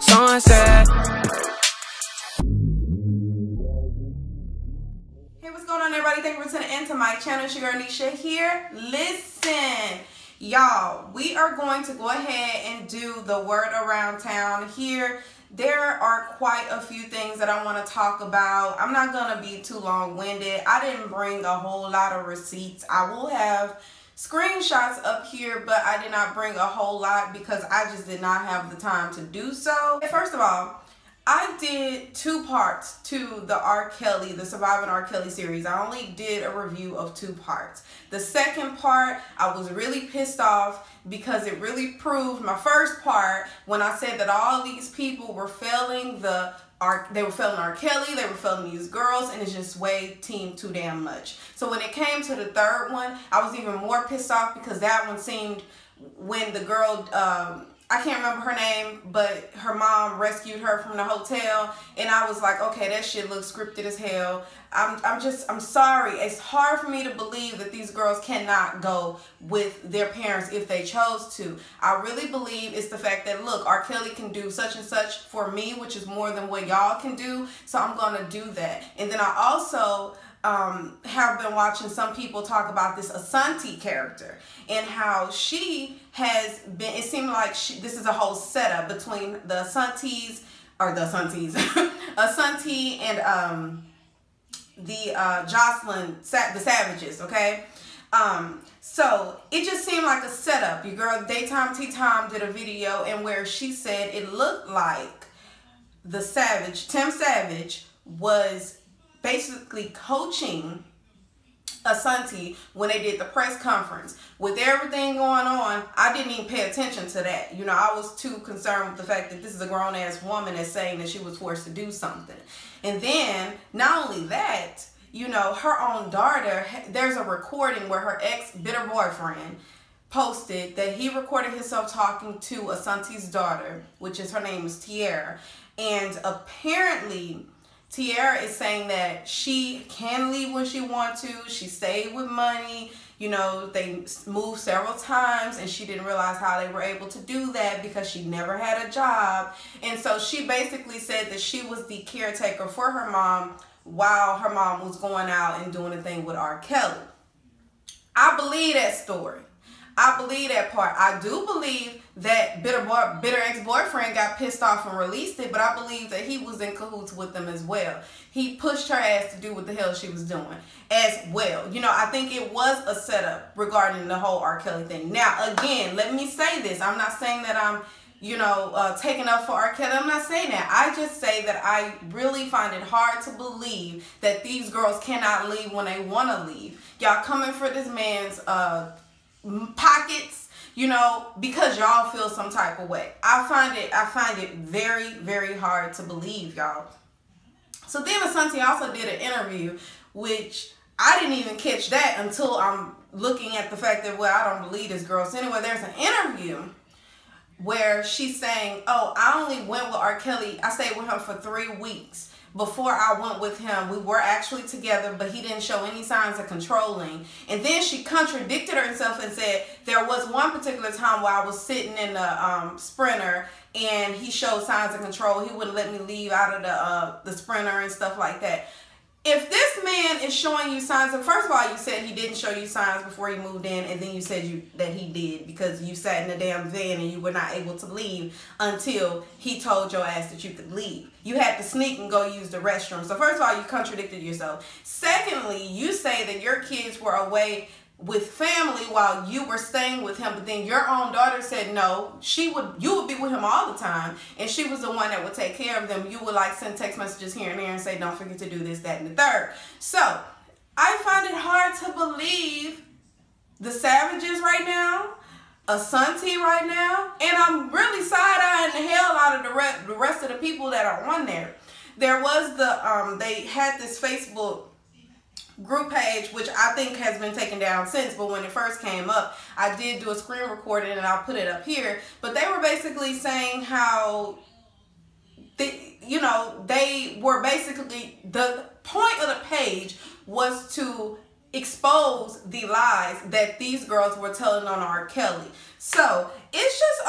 sunset. Hey, what's going on, everybody? Thank you for tuning in to my channel. It's your girl Nesha here. Listen, y'all, we are going to go ahead and do the word around town here. There are quite a few things that I want to talk about. I'm not going to be too long-winded. I didn't bring a whole lot of receipts. I will have screenshots up here, but I did not bring a whole lot because I just did not have the time to do so. First of all, I did 2 parts to the R.Kelly, the Surviving R.Kelly series. I only did a review of 2 parts. The second part, I was really pissed off because it really proved my first part when I said that all these people were failing they were failing R.Kelly, they were failing these girls, and it's just way too damn much. So when it came to the third one, I was even more pissed off because that one seemed, when the girl, I can't remember her name, but her mom rescued her from the hotel, and I was like, okay, that shit looks scripted as hell. I'm sorry. It's hard for me to believe that these girls cannot go with their parents if they chose to. I really believe it's the fact that, look, R.Kelly can do such and such for me, which is more than what y'all can do, so I'm gonna do that. And then I also have been watching some people talk about this Asante character and how she has been, it seemed like this is a whole setup between the Asantes, Asante and the Jocelyn, the Savages, okay? So it just seemed like a setup. Your girl Daytime Tea Time did a video and where she said it looked like the Tim Savage was basically coaching Asante when they did the press conference. With everything going on, I didn't even pay attention to that. You know, I was too concerned with the fact that this is a grown-ass woman that's saying that she was forced to do something. And then, not only that, you know, her own daughter, there's a recording where her ex-bitter boyfriend posted that he recorded himself talking to Asante's daughter, which is, her name is Tiara. And apparently Tiara is saying that she can leave when she wants to. She stayed with money. You know, they moved several times and she didn't realize how they were able to do that because she never had a job. And so she basically said that she was the caretaker for her mom while her mom was going out and doing a thing with R.Kelly. I believe that story. I believe that part. I do believe that bitter ex-boyfriend got pissed off and released it, but I believe that he was in cahoots with them as well. He pushed her ass to do what the hell she was doing as well. You know, I think it was a setup regarding the whole R.Kelly thing. Now, again, let me say this. I'm not saying that I'm, you know, taking up for R.Kelly. I'm not saying that. I just say that I really find it hard to believe that these girls cannot leave when they want to leave. Y'all coming for this man's pockets, you know, because y'all feel some type of way. I find it very, very hard to believe, y'all. So then Asante also did an interview, which I didn't even catch that until I'm looking at the fact that, well, I don't believe this girl. So anyway, there's an interview where she's saying, oh, I only went with R.Kelly, I stayed with him for 3 weeks. Before I went with him, we were actually together, but he didn't show any signs of controlling. And then she contradicted herself and said there was one particular time where I was sitting in the Sprinter and he showed signs of control. He wouldn't let me leave out of the Sprinter and stuff like that. If this man is showing you signs of, first of all, you said he didn't show you signs before he moved in, and then you said that he did because you sat in the damn van and you were not able to leave until he told your ass that you could leave. You had to sneak and go use the restroom. So first of all, you contradicted yourself. Secondly, you say that your kids were away with family while you were staying with him, but then your own daughter said no, you would be with him all the time, and she was the one that would take care of them. You would like send text messages here and there and say, don't forget to do this, that, and the third. So I find it hard to believe the Savages right now, Asante right now, and I'm really side-eyeing the hell out of the rest of the people that are on there. There was they had this Facebook group page, which I think has been taken down since, but when it first came up, I did do a screen recording and I'll put it up here. But they were basically saying how they were basically, the point of the page was to expose the lies that these girls were telling on R.Kelly. So it's just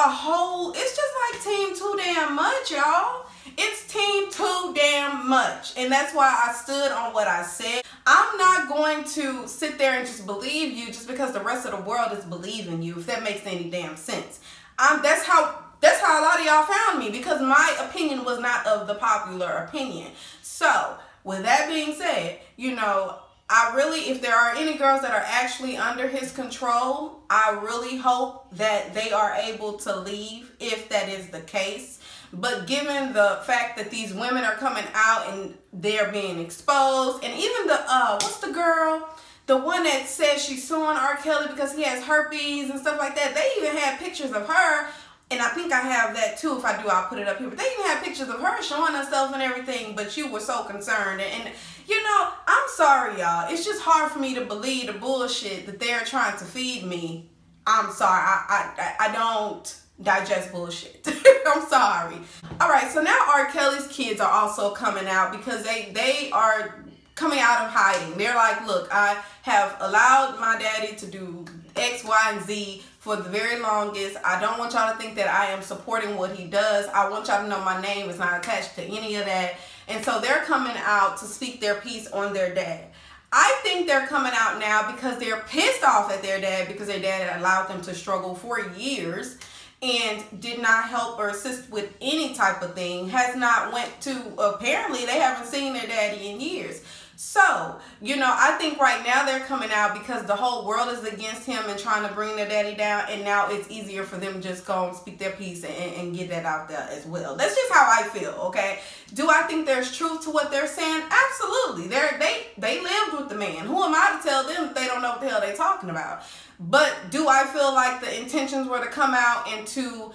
it's just like team too damn much, y'all. It's team too damn much. And that's why I stood on what I said. I'm not going to sit there and just believe you just because the rest of the world is believing you, if that makes any damn sense. That's how a lot of y'all found me, because my opinion was not of the popular opinion. So with that being said, you know, I really, if there are any girls that are actually under his control, I really hope that they are able to leave if that is the case. But given the fact that these women are coming out and they're being exposed, and even the, what's the girl? The one that says she's suing R.Kelly because he has herpes and stuff like that. They even had pictures of her, and I think I have that too. If I do, I'll put it up here. But they even had pictures of her showing herself and everything, but you were so concerned. And you know, I'm sorry, y'all. It's just hard for me to believe the bullshit that they're trying to feed me. I'm sorry. I don't digest bullshit. I'm sorry. All right, so now R.Kelly's kids are also coming out because they are coming out of hiding. They're like, look, I have allowed my daddy to do X, Y, and Z for the very longest. I don't want y'all to think that I am supporting what he does. I want y'all to know my name is not attached to any of that. And so they're coming out to speak their piece on their dad. I think they're coming out now because they're pissed off at their dad, because their dad allowed them to struggle for years and did not help or assist with any type of thing. Has not went to, apparently they haven't seen their daddy in years. So, you know, I think right now they're coming out because the whole world is against him and trying to bring their daddy down, and now it's easier for them to just go and speak their piece and get that out there as well. That's just how I feel, okay? Do I think there's truth to what they're saying? Absolutely. They lived with the man. Who am I to tell them if they don't know what the hell they're talking about? But do I feel like the intentions were to come out and to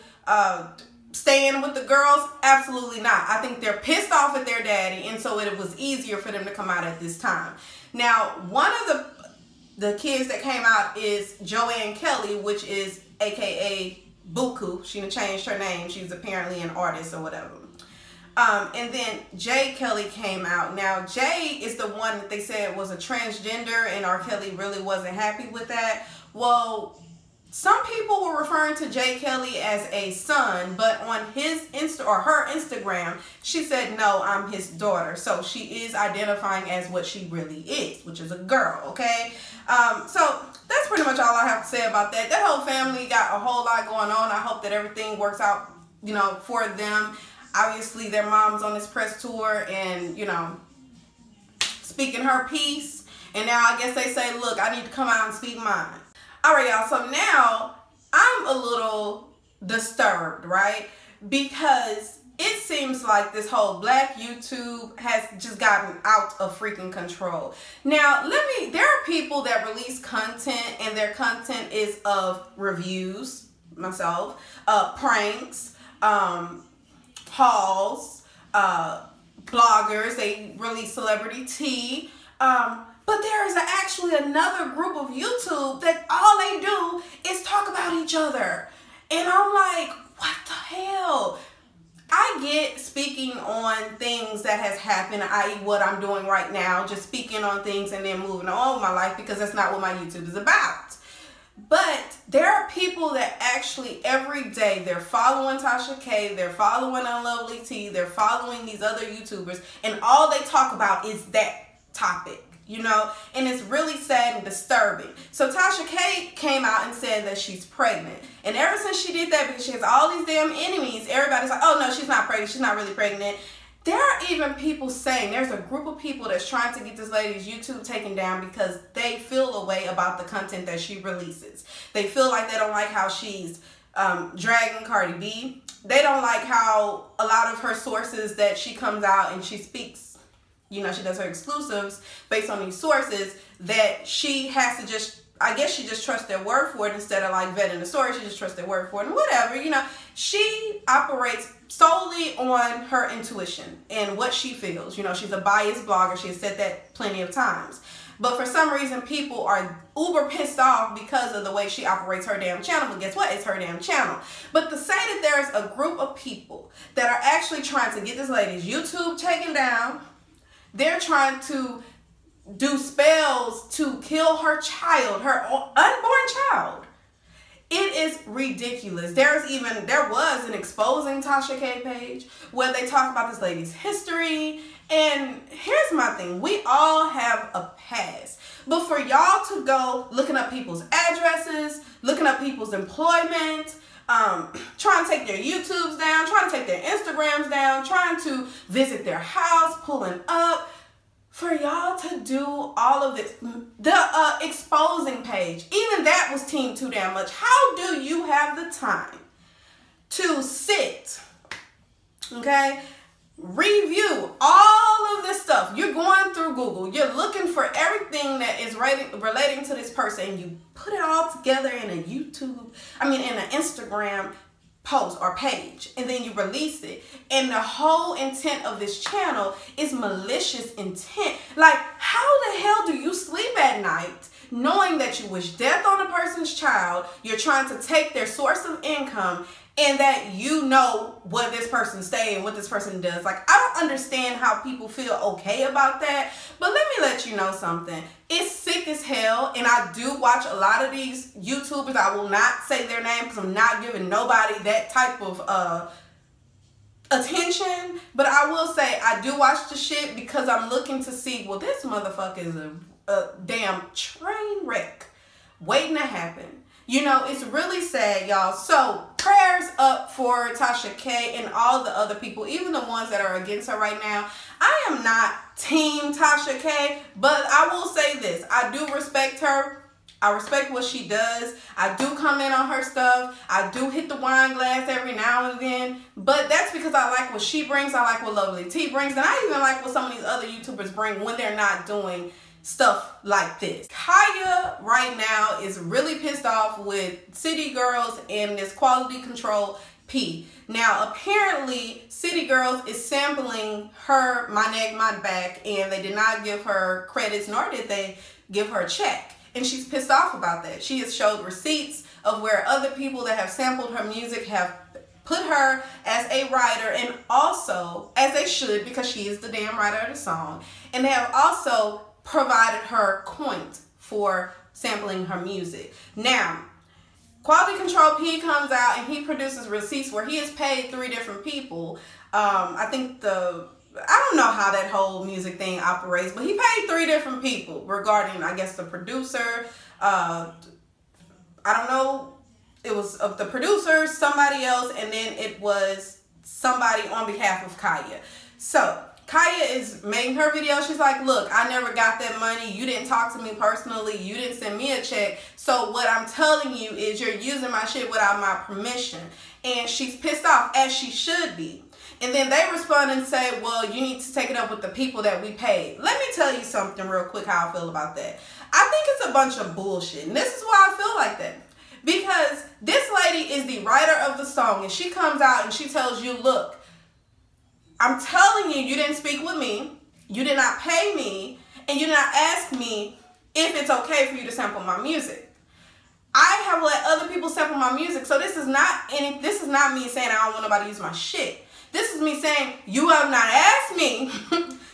staying with the girls? Absolutely not. I think they're pissed off at their daddy, and so it was easier for them to come out at this time. Now, one of the kids that came out is r.kelly, which is aka Buku. She changed her name. She's apparently an artist or whatever. And then r.kelly came out. Now, Jay is the one that they said was a transgender, and R.Kelly really wasn't happy with that. Well, some people were referring to r.Kelly as a son, but on his her Instagram, she said, no, I'm his daughter. So she is identifying as what she really is, which is a girl, okay? So that's pretty much all I have to say about that. That whole family got a whole lot going on. I hope that everything works out, you know, for them. Obviously, their mom's on this press tour and, you know, speaking her piece. And now I guess they say, look, I need to come out and speak mine. All right, y'all. So now I'm a little disturbed, right? Because it seems like this whole black YouTube has just gotten out of freaking control. Now, there are people that release content, and their content is of reviews, myself, pranks, hauls, bloggers. They release celebrity tea. But there is actually another group of YouTube that all they do is talk about each other. And I'm like, what the hell? I get speaking on things that has happened, i.e. what I'm doing right now, just speaking on things and then moving on with my life, because that's not what my YouTube is about. But there are people that actually every day they're following TashaK, they're following Unlovely T, they're following these other YouTubers, and all they talk about is that topic. You know, and it's really sad and disturbing. So TashaK came out and said that she's pregnant. And ever since she did that, because she has all these damn enemies, everybody's like, oh no, she's not pregnant. She's not really pregnant. There are even people saying, there's a group of people that's trying to get this lady's YouTube taken down because they feel a way about the content that she releases. They feel like they don't like how she's dragging Cardi B. They don't like how a lot of her sources that she comes out and she speaks, you know, she does her exclusives based on these sources, that she has to just, I guess she just trusts their word for it instead of like vetting the source. She just trusts their word for it and whatever, you know. She operates solely on her intuition and what she feels. You know, she's a biased blogger. She has said that plenty of times. But for some reason, people are uber pissed off because of the way she operates her damn channel. But guess what? It's her damn channel. But to say that there's a group of people that are actually trying to get this lady's YouTube taken down, they're trying to do spells to kill her child, her unborn child. It is ridiculous. There was an exposing TashaK page where they talk about this lady's history. And here's my thing. We all have a past. But for y'all to go looking up people's addresses, looking up people's employment, trying to take their YouTubes down, trying to take their Instagrams down, trying to visit their house, pulling up, for y'all to do all of this, the exposing page, even that was team too damn much. How do you have the time to sit, okay, review all of this stuff? You're going through Google, you're looking for everything that is relating to this person, and you put it all together in a in an Instagram post or page, and then you release it, and the whole intent of this channel is malicious intent. Like, how the hell do you sleep at night knowing that you wish death on a person's child, you're trying to take their source of income, and that you know what this person stays and what this person does? Like, I don't understand how people feel okay about that. But let me let you know something. It's sick as hell, and I do watch a lot of these YouTubers. I will not say their name because I'm not giving nobody that type of attention. But I will say I do watch the shit because I'm looking to see, well, this motherfucker is a damn train wreck waiting to happen. You know, it's really sad, y'all. So prayers up for TashaK and all the other people, even the ones that are against her right now. I am not team TashaK, but I will say this. I do respect her. I respect what she does. I do comment on her stuff. I do hit the wine glass every now and then. But that's because I like what she brings. I like what Lovely T brings. And I even like what some of these other YouTubers bring when they're not doing stuff like this. Khia right now is really pissed off with City Girls and this quality control P. Now apparently City Girls is sampling her My Neck, My Back, and they did not give her credits, nor did they give her a check. And she's pissed off about that. She has showed receipts of where other people that have sampled her music have put her as a writer, and also, as they should, because she is the damn writer of the song, and they have also provided her coins for sampling her music. Now, Quality Control P comes out and he produces receipts where he has paid 3 different people. I don't know how that whole music thing operates, but he paid 3 different people regarding, I guess, the producer. I don't know. It was of the producer, somebody else, and then it was somebody on behalf of Khia. So Khia is making her video. She's like, look, I never got that money. You didn't talk to me personally. You didn't send me a check. So what I'm telling you is you're using my shit without my permission. And she's pissed off, as she should be. And then they respond and say, well, you need to take it up with the people that we paid. Let me tell you something real quick how I feel about that. I think it's a bunch of bullshit. And this is why I feel like that. Because this lady is the writer of the song, and she comes out and she tells you, look, I'm telling you, you didn't speak with me, you did not pay me, and you did not ask me if it's okay for you to sample my music. I have let other people sample my music, so this is not me saying I don't want nobody to use my shit. This is me saying you have not asked me,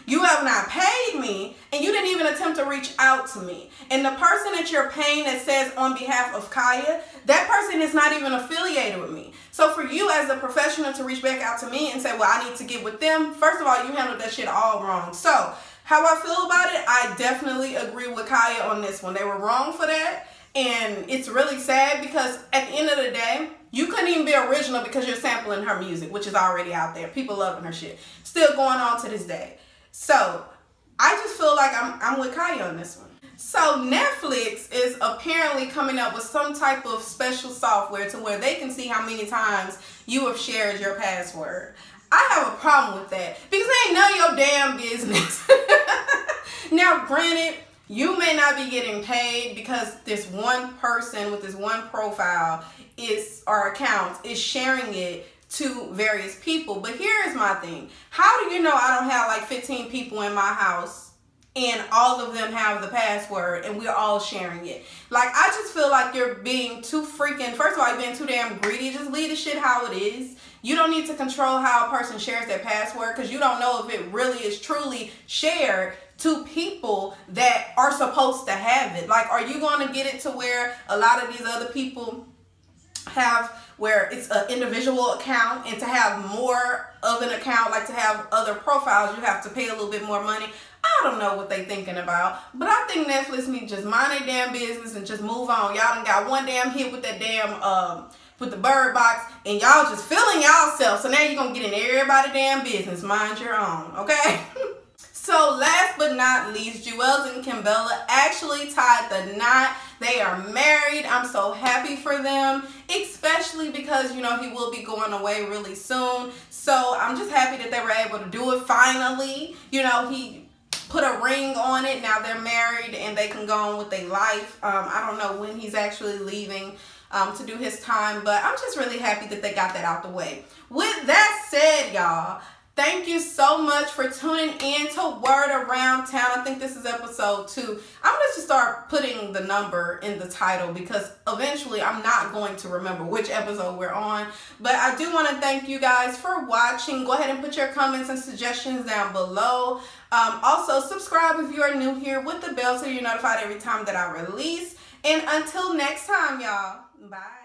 you have not paid me, and you didn't even attempt to reach out to me. And the person that you're paying that says on behalf of Khia, that person is not even affiliated with me. So for you as a professional to reach back out to me and say, well, I need to get with them, first of all, you handled that shit all wrong. So how I feel about it, I definitely agree with Khia on this one. They were wrong for that. And it's really sad because at the end of the day, you couldn't even be original because you're sampling her music, which is already out there. People loving her shit. Still going on to this day. So I just feel like I'm with Khia on this one. So Netflix is apparently coming up with some type of special software to where they can see how many times you have shared your password. I have a problem with that because it ain't none of your damn business. Now, granted, you may not be getting paid because this one person with this one profile or account is sharing it to various people. But here is my thing. How do you know I don't have like 15 people in my house and all of them have the password and we're all sharing it? Like, I just feel like you're being too freaking, first of all, you're being too damn greedy. Just leave the shit how it is. You don't need to control how a person shares their password because you don't know if it really is truly shared to people that are supposed to have it? Like, are you going to get it to where a lot of these other people have, where it's an individual account, and to have more of an account, like to have other profiles, you have to pay a little bit more money? I don't know what they thinking about, but I think Netflix need to just mind their damn business and just move on. Y'all done got one damn hit with that damn with the Bird Box, and y'all just feeling y'allself. So now you're gonna get in everybody's damn business. Mind your own, okay? So last but not least, Juelz and Kimbella actually tied the knot. They are married. I'm so happy for them, especially because, you know, he will be going away really soon. So I'm just happy that they were able to do it finally. You know, he put a ring on it. Now they're married and they can go on with their life. I don't know when he's actually leaving to do his time, but I'm just really happy that they got that out the way. With that said, y'all, thank you so much for tuning in to Word Around Town. I think this is episode 2. I'm going to just start putting the number in the title because eventually I'm not going to remember which episode we're on. But I do want to thank you guys for watching. Go ahead and put your comments and suggestions down below. Also, subscribe if you are new here with the bell so you're notified every time that I release. And until next time, y'all, bye.